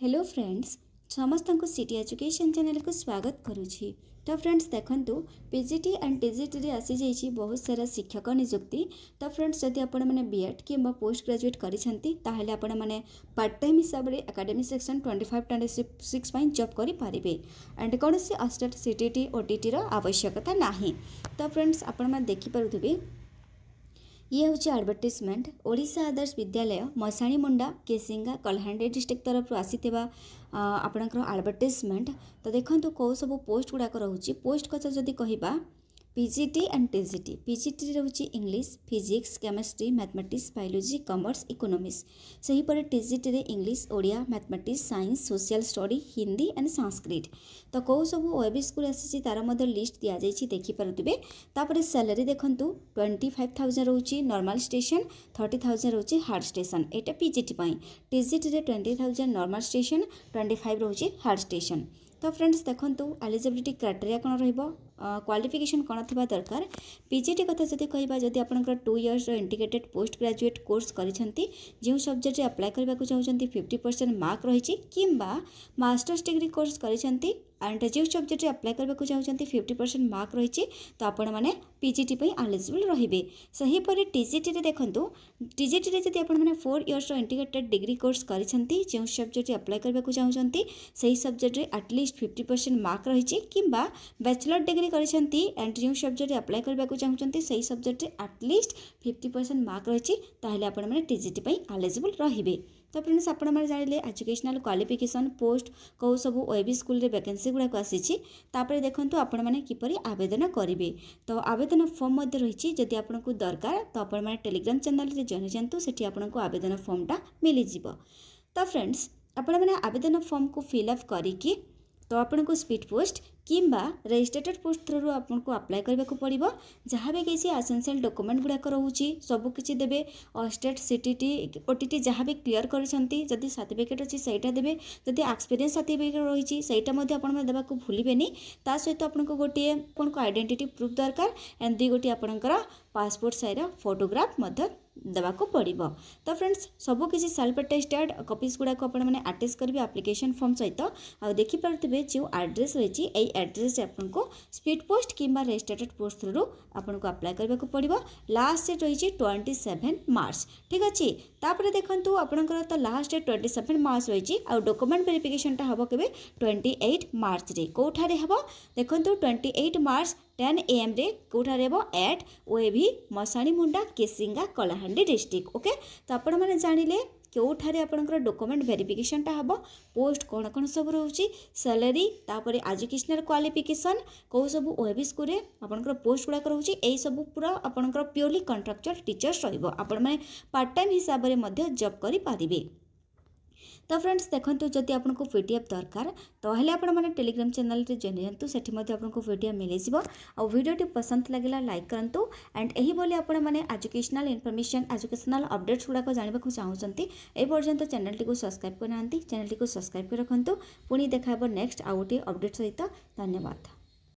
Hello friends समस्त को city education channel को स्वागत करुँची। तो फ्रेंड्स देखंतु पीजीटी एंड टीजीटी आसी जाइए बहुत सारा शिक्षक नियुक्ति। तो फ्रेंड्स जदि आपण मैंने बीएड कि पोस्ट ग्रेजुएट करिसेंती ताहेले आपण मैंने पार्ट टाइम हिसाब से एकेडमिक सेक्शन 25-26 जॉब करि पारिबे एंड कौन से अस्टेट सीटीटी ओटीटी रो आवश्यकता नाही। तो फ्रेंड्स आपण मैंने देखि पारुथिबे ये हूँ एडवर्टाइजमेंट ओडिशा आदर्श विद्यालय मसाणी मुंडा केसिंगा कलाहांडी डिस्ट्रिक्ट तरफ आसीथिबा आपणकर एडवर्टाइजमेंट। तो देखंतु कौ सब पोस्ट गुड़ाक रोचे पोस्ट कथा जदि कहिबा पीजीटी एंड टीजीटी। पीजीटी रोचे English physics chemistry mathematics biology commerce economics. सहीपर टीजीटी रे English Odia mathematics science social study Hindi and Sanskrit. तो कौ सब ओएबी स्कूल आसी तार मध्य लिस्ट दि जाइए देखि पारुथिबे। तापर सैलरी देखंतु 25,000 रोचे नॉर्मल स्टेशन 30,000 रोचे हार्ड स्टेशन। एटा पीजीटी पई टीजीटी रे 20,000 नॉर्मल स्टेशन 25 रोचे हार्ड स्टेशन। तो फ्रेंड्स देखंतु एलिजिबिलिटी क्राइटेरिया कौन रहिबो क्वालिफिकेशन कौन थी दरकार। पीजीटी कथा जदि कहबा जदि आपनकर 2 years integrated post graduate course करिसेंती जो सब्जेक्ट रे अप्लाई करबा को चाहउछंती 50% मार्क रहिछि किंबा मास्टर्स डिग्री कोर्स करिसेंती एंड जो सब्जेक्ट रे अप्लाई करबा को चाहउछंती 50% मार्क रहिछि तो आपण माने पीजीटी पई एलिजिबल रहिबे। सही परे टीजीटी रे देखंतु टीजीटी रे जदि आपण माने 4 इयर्स इंटीग्रेटेड डिग्री कोर्स करिसेंती जो सब्जेक्ट रे अप्लाई करबा को चाहउछंती सही सब्जेक्ट रे एटलीस्ट 50% मार्क रहिछि किंबा बैचलर डिग्री करिसेंती एंड जो सब्जेक्ट रे अप्लाई करबा को चाहउछंती सही सब्जेक्ट रे एटलीस्ट 50% मार्क रहिछि ताहेले आपण माने टीजीटी पई एलिजिबल रहिबे। तो फ्रेंड्स आपण माने जानिले एजुकेशनल क्वालिफिकेशन पोस्ट कौ सब ओएबी स्कूल रे वैकेंसी गुड़ाक आसी तापर देखंतु आपण माने किपरि आवेदन करिवे। तो आवेदन फॉर्म मध्ये रहिछि जदि आपनको दरकार तो आपण माने टेलीग्राम चैनल रे जॉइन जंतु सेठी आपनको आवेदन फॉर्मटा मिली जिवो। तो फ्रेंड्स आपण माने आवेदन फॉर्म को फिलअप करिकि तो आपन को स्पीड पोस्ट किंबा रजिस्ट्रेटेड पोस्ट थ्रू आपन को अप्लाई करबा को पड़िबो। जहाँ भी किसी एसेंशियल डॉक्यूमेंट गुड़ाक रोची सब किछि देबे स्टेट सीटीटी ओटीटी जहाँ भी क्लियर करिसंती जदि सर्टिफिकेट अछि सेटा देबे जदि एक्सपीरियंस सर्टिफिकेट रहिछि सेटा मध्ये आपन में देबा को भूलिबेनी। ता सहित आपन को गोटे आपन को आइडेंटिटी प्रूफ दरकार एंड दी गोटे आपनकर पासपोर्ट साइज फोटोग्राफ मध्ये देवा को पड़िबो। तो फ्रेंड्स सब किसी सेल्फ अटेस्टेड कॉपीज गुड़ाक आपण मैंने अटैच करेंगे एप्लिकेशन फॉर्म सहित आ देखि पारुथिबे जो एड्रेस रही एई एड्रेस आपन को स्पीड पोस्ट किंबा रजिस्ट्रेटेड पोस्ट थ्रू आपन को अप्लाई करबा को पड़िबो। लास्ट डेट रही 27 मार्च ठीक अछि। तापर देखंतु आपनकर तो लास्ट डेट 27 मार्च रही आ डॉक्यूमेंट वेरिफिकेशन टा हबो केबे 28 मार्च रे कोठारे हबो देखंतु 28 मार्च 10 AM रे कोठारे हबो एट ओएवी मसाणी मुंडा केसिंगा कलाहांडी डिस्ट्रिक्ट। ओके तो आपण माने जानिले केउठारे आपनकर डॉक्यूमेंट वेरिफिकेशन टा हबो पोस्ट कोन कोन सब रहउची सैलरी तापर एजुकेशनल क्वालिफिकेशन को सब ओएबी स्कूल रे आपनकर पोस्ट गुडा रहउची एई सब पूरा आपनकर प्योरली कॉन्ट्रैक्चुअल टीचर्स रहइबो। आपण माने पार्ट टाइम हिसाब रे मध्ये जॉब करि पारिबे। तो फ्रेंड्स देखंतु जदि आपको पीडीएफ दरकार तो हेले आपण माने टेलीग्राम चैनल रे जॉइन हंतु सेठी मध्ये आपको पीडीएफ मिले जिवो। आ वीडियोटी पसंद लागिला लाइक करंतु एंड एही बोली आपण माने एजुकेशनल इन्फॉर्मेशन एजुकेशनल अपडेट्स गुडा को जानिबा को चाहउचंती ए पर्यंत चैनल टी को सब्सक्राइब करनांती चैनल टी को सब्सक्राइब कर रखंतु। पुणी देखाबो नेक्स्ट आउटे अपडेट सहित। धन्यवाद।